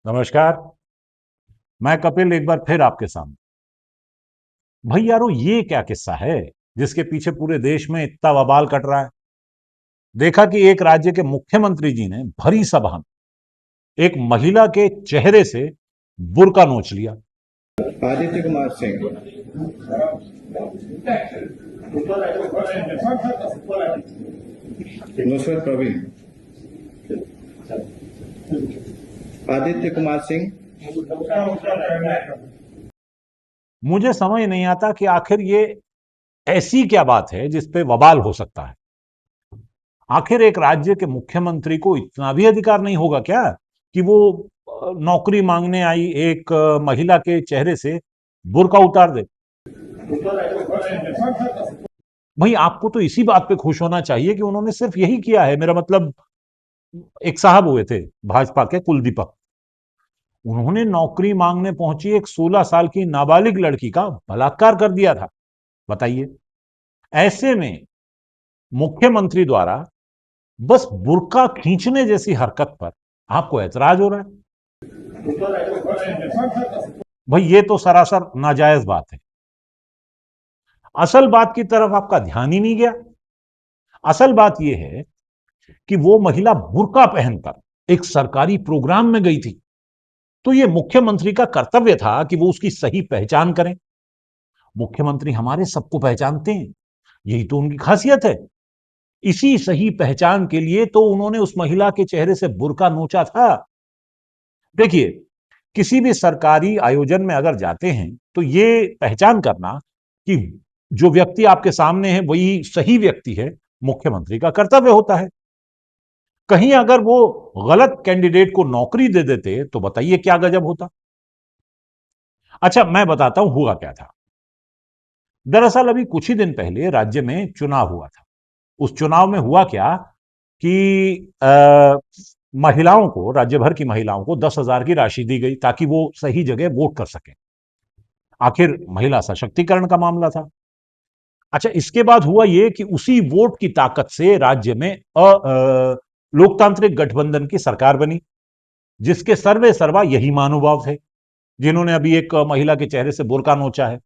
नमस्कार। मैं कपिल एक बार फिर आपके सामने। भाई यारो, ये क्या किस्सा है जिसके पीछे पूरे देश में इतना बवाल कट रहा है। देखा कि एक राज्य के मुख्यमंत्री जी ने भरी सभा में एक महिला के चेहरे से बुर्का नोच लिया। आदित्य कुमार सिंह। नुसरत प्रवीण। आदित्य कुमार सिंह। मुझे समझ नहीं आता कि आखिर ये ऐसी क्या बात है जिस पे बवाल हो सकता है। आखिर एक राज्य के मुख्यमंत्री को इतना भी अधिकार नहीं होगा क्या कि वो नौकरी मांगने आई एक महिला के चेहरे से बुर्का उतार दे। भाई आपको तो इसी बात पे खुश होना चाहिए कि उन्होंने सिर्फ यही किया है। मेरा मतलब, एक साहब हुए थे भाजपा के कुलदीपक, उन्होंने नौकरी मांगने पहुंची एक 16 साल की नाबालिग लड़की का बलात्कार कर दिया था। बताइए, ऐसे में मुख्यमंत्री द्वारा बस बुर्का खींचने जैसी हरकत पर आपको ऐतराज हो रहा है। भाई ये तो सरासर नाजायज बात है। असल बात की तरफ आपका ध्यान ही नहीं गया। असल बात यह है कि वो महिला बुर्का पहनकर एक सरकारी प्रोग्राम में गई थी, तो यह मुख्यमंत्री का कर्तव्य था कि वो उसकी सही पहचान करें। मुख्यमंत्री हमारे सबको पहचानते हैं, यही तो उनकी खासियत है। इसी सही पहचान के लिए तो उन्होंने उस महिला के चेहरे से बुर्का नोचा था। देखिए, किसी भी सरकारी आयोजन में अगर जाते हैं तो ये पहचान करना कि जो व्यक्ति आपके सामने है वही सही व्यक्ति है, मुख्यमंत्री का कर्तव्य होता है। कहीं अगर वो गलत कैंडिडेट को नौकरी दे देते तो बताइए क्या गजब होता। अच्छा, मैं बताता हूं हुआ क्या था। दरअसल अभी कुछ ही दिन पहले राज्य में चुनाव हुआ था। उस चुनाव में हुआ क्या कि महिलाओं को, राज्य भर की महिलाओं को 10,000 की राशि दी गई ताकि वो सही जगह वोट कर सकें। आखिर महिला सशक्तिकरण का मामला था। अच्छा, इसके बाद हुआ यह कि उसी वोट की ताकत से राज्य में लोकतांत्रिक गठबंधन की सरकार बनी, जिसके सर्वे सर्वा यही महानुभाव थे जिन्होंने अभी एक महिला के चेहरे से बुर्का नोचा है।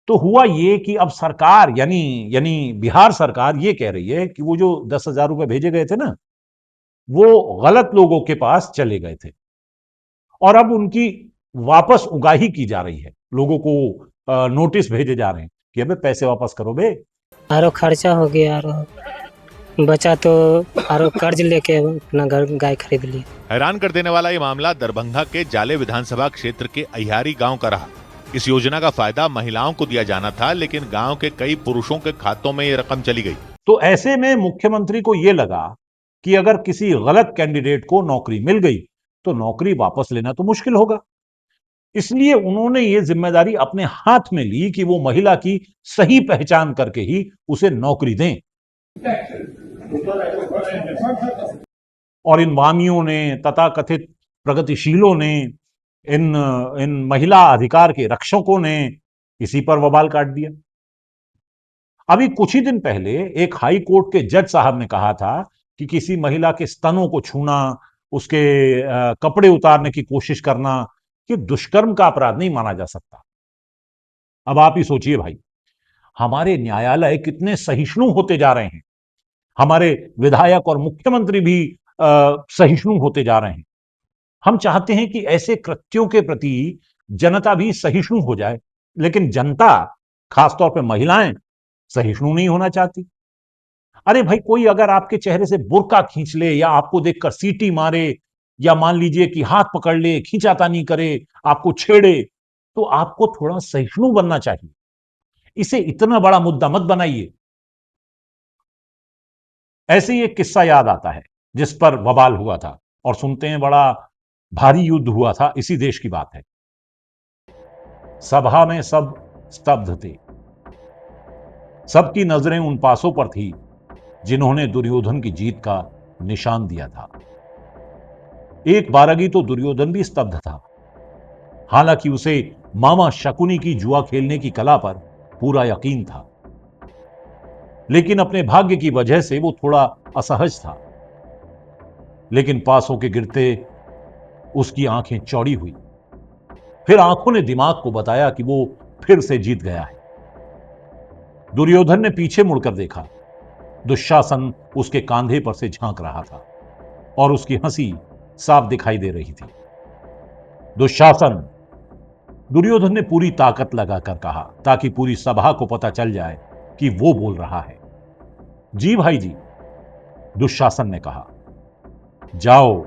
तो हुआ ये कि अब सरकार यानी यानी बिहार सरकार ये कह रही है कि वो जो 10,000 रुपए भेजे गए थे ना, वो गलत लोगों के पास चले गए थे और अब उनकी वापस उगाही की जा रही है। लोगों को नोटिस भेजे जा रहे हैं कि अबे पैसे वापस करो बे। आरो खर्चा हो गया, आरो बचा तो आरो कर्ज लेके अपना घर गाय खरीद ली। हैरान कर देने वाला ये मामला दरभंगा के जाले विधानसभा क्षेत्र के अहियारी गांव का रहा। इस योजना का फायदा महिलाओं को दिया जाना था, लेकिन गांव के कई पुरुषों के खातों में ये रकम चली गई। तो ऐसे में मुख्यमंत्री को यह लगा कि अगर किसी गलत कैंडिडेट को नौकरी मिल गई तो नौकरी वापस लेना तो मुश्किल होगा। इसलिए उन्होंने ये जिम्मेदारी अपने हाथ में ली कि वो महिला की सही पहचान करके ही उसे नौकरी दें। और इन वामियों ने, तथाकथित प्रगतिशीलों ने, इन इन महिला अधिकार के रक्षकों ने इसी पर बवाल काट दिया। अभी कुछ ही दिन पहले एक हाई कोर्ट के जज साहब ने कहा था कि किसी महिला के स्तनों को छूना, उसके कपड़े उतारने की कोशिश करना, ये दुष्कर्म का अपराध नहीं माना जा सकता। अब आप ही सोचिए भाई, हमारे न्यायालय कितने सहिष्णु होते जा रहे हैं। हमारे विधायक और मुख्यमंत्री भी सहिष्णु होते जा रहे हैं। हम चाहते हैं कि ऐसे कृत्यों के प्रति जनता भी सहिष्णु हो जाए, लेकिन जनता, खासतौर पर महिलाएं, सहिष्णु नहीं होना चाहती। अरे भाई, कोई अगर आपके चेहरे से बुर्का खींच ले या आपको देखकर सीटी मारे या मान लीजिए कि हाथ पकड़ ले, खींचातानी करे, आपको छेड़े, तो आपको थोड़ा सहिष्णु बनना चाहिए। इसे इतना बड़ा मुद्दा मत बनाइए। ऐसे ही एक किस्सा याद आता है जिस पर बवाल हुआ था, और सुनते हैं, बड़ा भारी युद्ध हुआ था, इसी देश की बात है। सभा में सब स्तब्ध थे। सबकी नजरें उन पासों पर थी जिन्होंने दुर्योधन की जीत का निशान दिया था। एक बारगी तो दुर्योधन भी स्तब्ध था। हालांकि उसे मामा शकुनी की जुआ खेलने की कला पर पूरा यकीन था, लेकिन अपने भाग्य की वजह से वो थोड़ा असहज था। लेकिन पासों के गिरते उसकी आंखें चौड़ी हुई। फिर आंखों ने दिमाग को बताया कि वो फिर से जीत गया है। दुर्योधन ने पीछे मुड़कर देखा। दुशासन उसके कांधे पर से झांक रहा था और उसकी हंसी साफ दिखाई दे रही थी। दुशासन, दुर्योधन ने पूरी ताकत लगाकर कहा ताकि पूरी सभा को पता चल जाए कि वो बोल रहा है। जी भाई जी, दुशासन ने कहा। जाओ,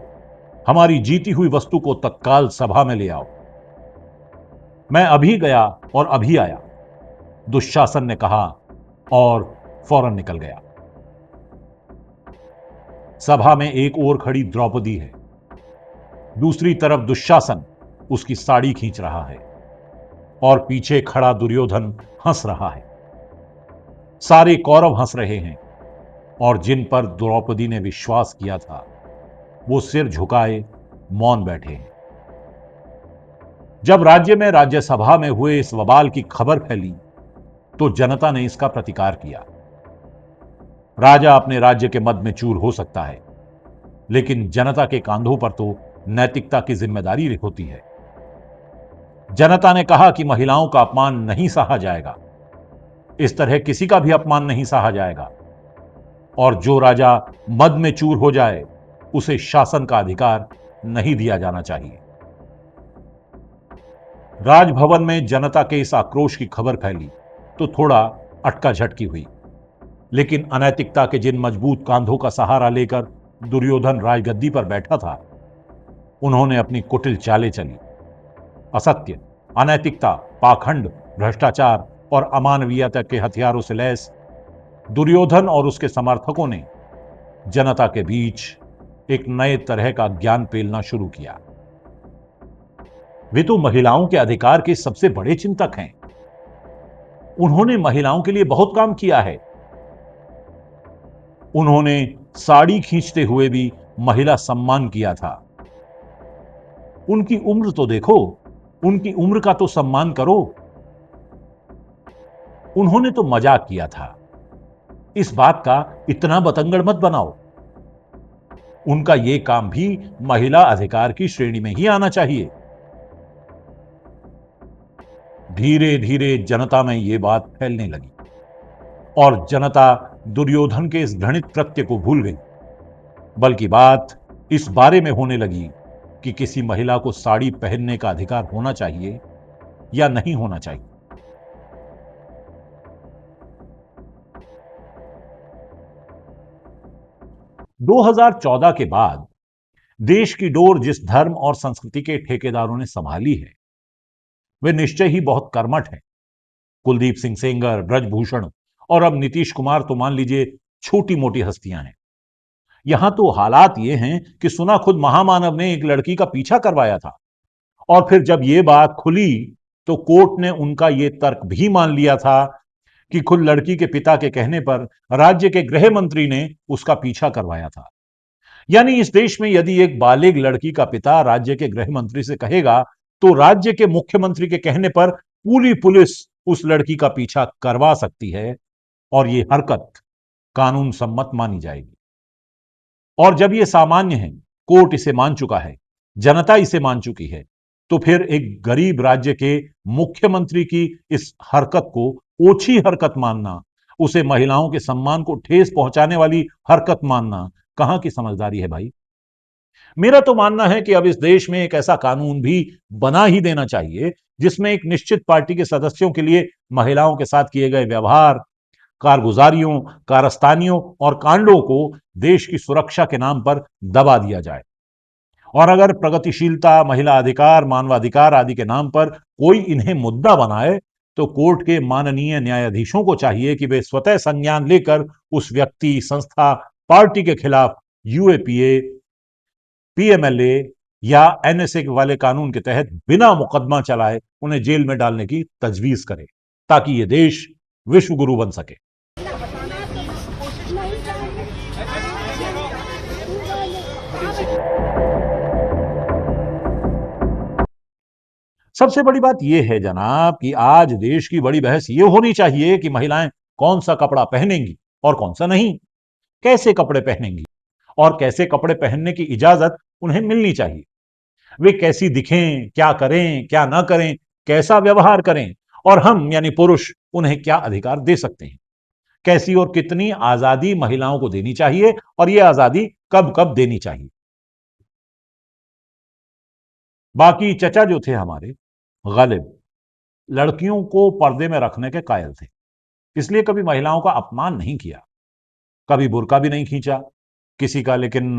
हमारी जीती हुई वस्तु को तत्काल सभा में ले आओ। मैं अभी गया और अभी आया, दुशासन ने कहा और फौरन निकल गया। सभा में एक ओर खड़ी द्रौपदी है, दूसरी तरफ दुशासन उसकी साड़ी खींच रहा है और पीछे खड़ा दुर्योधन हंस रहा है। सारे कौरव हंस रहे हैं और जिन पर द्रौपदी ने विश्वास किया था वो सिर झुकाए मौन बैठे हैं। जब राज्य में राज्यसभा में हुए इस वबाल की खबर फैली तो जनता ने इसका प्रतिकार किया। राजा अपने राज्य के मद में चूर हो सकता है, लेकिन जनता के कांधों पर तो नैतिकता की जिम्मेदारी होती है। जनता ने कहा कि महिलाओं का अपमान नहीं सहा जाएगा, इस तरह किसी का भी अपमान नहीं सहा जाएगा, और जो राजा मद में चूर हो जाए उसे शासन का अधिकार नहीं दिया जाना चाहिए। राजभवन में जनता के इस आक्रोश की खबर फैली तो थोड़ा अटका झटकी हुई, लेकिन अनैतिकता के जिन मजबूत कांधों का सहारा लेकर दुर्योधन राजगद्दी पर बैठा था, उन्होंने अपनी कुटिल चालें चली। असत्य, अनैतिकता, पाखंड, भ्रष्टाचार और अमानवीयता के हथियारों से लैस दुर्योधन और उसके समर्थकों ने जनता के बीच एक नए तरह का ज्ञान पेलना शुरू किया। वे तो महिलाओं के अधिकार के सबसे बड़े चिंतक हैं। उन्होंने महिलाओं के लिए बहुत काम किया है। उन्होंने साड़ी खींचते हुए भी महिला सम्मान किया था। उनकी उम्र तो देखो, उनकी उम्र का तो सम्मान करो। उन्होंने तो मजाक किया था, इस बात का इतना बतंगड़ मत बनाओ। उनका यह काम भी महिला अधिकार की श्रेणी में ही आना चाहिए। धीरे धीरे जनता में यह बात फैलने लगी और जनता दुर्योधन के इस घृणित कृत्य को भूल गई, बल्कि बात इस बारे में होने लगी कि किसी महिला को साड़ी पहनने का अधिकार होना चाहिए या नहीं होना चाहिए। दो 2014 के बाद देश की डोर जिस धर्म और संस्कृति के ठेकेदारों ने संभाली है, वे निश्चय ही बहुत कर्मठ हैं। कुलदीप सिंह सेंगर, ब्रजभूषण और अब नीतीश कुमार तो मान लीजिए छोटी मोटी हस्तियां हैं। यहां तो हालात ये हैं कि सुना खुद महामानव ने एक लड़की का पीछा करवाया था, और फिर जब यह बात खुली तो कोर्ट ने उनका यह तर्क भी मान लिया था कि खुद लड़की के पिता के कहने पर राज्य के गृह मंत्री ने उसका पीछा करवाया था। यानी इस देश में यदि एक बालिग लड़की का पिता राज्य के गृह मंत्री से कहेगा तो राज्य के मुख्यमंत्री के कहने पर पूरी पुलिस उस लड़की का पीछा करवा सकती है और यह हरकत कानून सम्मत मानी जाएगी। और जब यह सामान्य है, कोर्ट इसे मान चुका है, जनता इसे मान चुकी है, तो फिर एक गरीब राज्य के मुख्यमंत्री की इस हरकत को ओछी हरकत मानना, उसे महिलाओं के सम्मान को ठेस पहुंचाने वाली हरकत मानना कहां की समझदारी है भाई। मेरा तो मानना है कि अब इस देश में एक ऐसा कानून भी बना ही देना चाहिए जिसमें एक निश्चित पार्टी के सदस्यों के लिए महिलाओं के साथ किए गए व्यवहार, कारगुजारियों, कारस्तानियों और कांडों को देश की सुरक्षा के नाम पर दबा दिया जाए। और अगर प्रगतिशीलता, महिला अधिकार, मानवाधिकार आदि के नाम पर कोई इन्हें मुद्दा बनाए तो कोर्ट के माननीय न्यायाधीशों को चाहिए कि वे स्वतः संज्ञान लेकर उस व्यक्ति, संस्था, पार्टी के खिलाफ यूएपीए, पीएमएलए या एनएसए वाले कानून के तहत बिना मुकदमा चलाए उन्हें जेल में डालने की तजवीज करे, ताकि यह देश विश्व गुरु बन सके। सबसे बड़ी बात यह है जनाब कि आज देश की बड़ी बहस यह होनी चाहिए कि महिलाएं कौन सा कपड़ा पहनेंगी और कौन सा नहीं, कैसे कपड़े पहनेंगी और कैसे कपड़े पहनने की इजाजत उन्हें मिलनी चाहिए। वे कैसी दिखें, क्या करें, क्या ना करें, कैसा व्यवहार करें, और हम यानी पुरुष उन्हें क्या अधिकार दे सकते हैं, कैसी और कितनी आजादी महिलाओं को देनी चाहिए और यह आजादी कब कब देनी चाहिए। बाकी चचा जो थे हमारे गालिब, लड़कियों को पर्दे में रखने के कायल थे, इसलिए कभी महिलाओं का अपमान नहीं किया, कभी बुर्का भी नहीं खींचा किसी का। लेकिन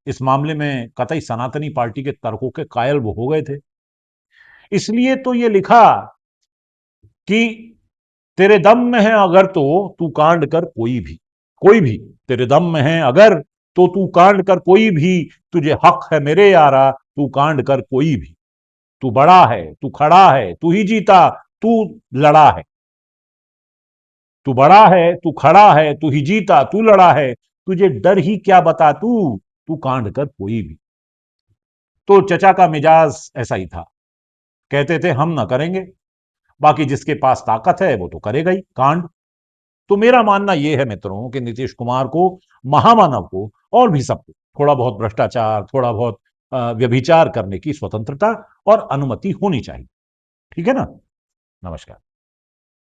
इस मामले में कतई सनातनी पार्टी के तर्कों के कायल वो हो गए थे। इसलिए तो ये लिखा कि तेरे दम में है अगर तो तू कांड कर कोई भी तेरे दम में है अगर तो तू कांड कर कोई भी, तुझे हक है मेरे यारा तू कांड कर कोई भी। तू बड़ा है, तू खड़ा है, तू ही जीता, तू लड़ा है। तू बड़ा है, तू खड़ा है, तू ही जीता, तू लड़ा है, तुझे डर ही क्या बता तू कांड कर कोई भी। तो चचा का मिजाज ऐसा ही था, कहते थे हम ना करेंगे, बाकी जिसके पास ताकत है वो तो करेगा ही कांड। तो मेरा मानना यह है मित्रों कि नीतीश कुमार को, महामानव को और भी सबको थोड़ा बहुत भ्रष्टाचार, थोड़ा बहुत व्यभिचार करने की स्वतंत्रता और अनुमति होनी चाहिए। ठीक है ना? नमस्कार।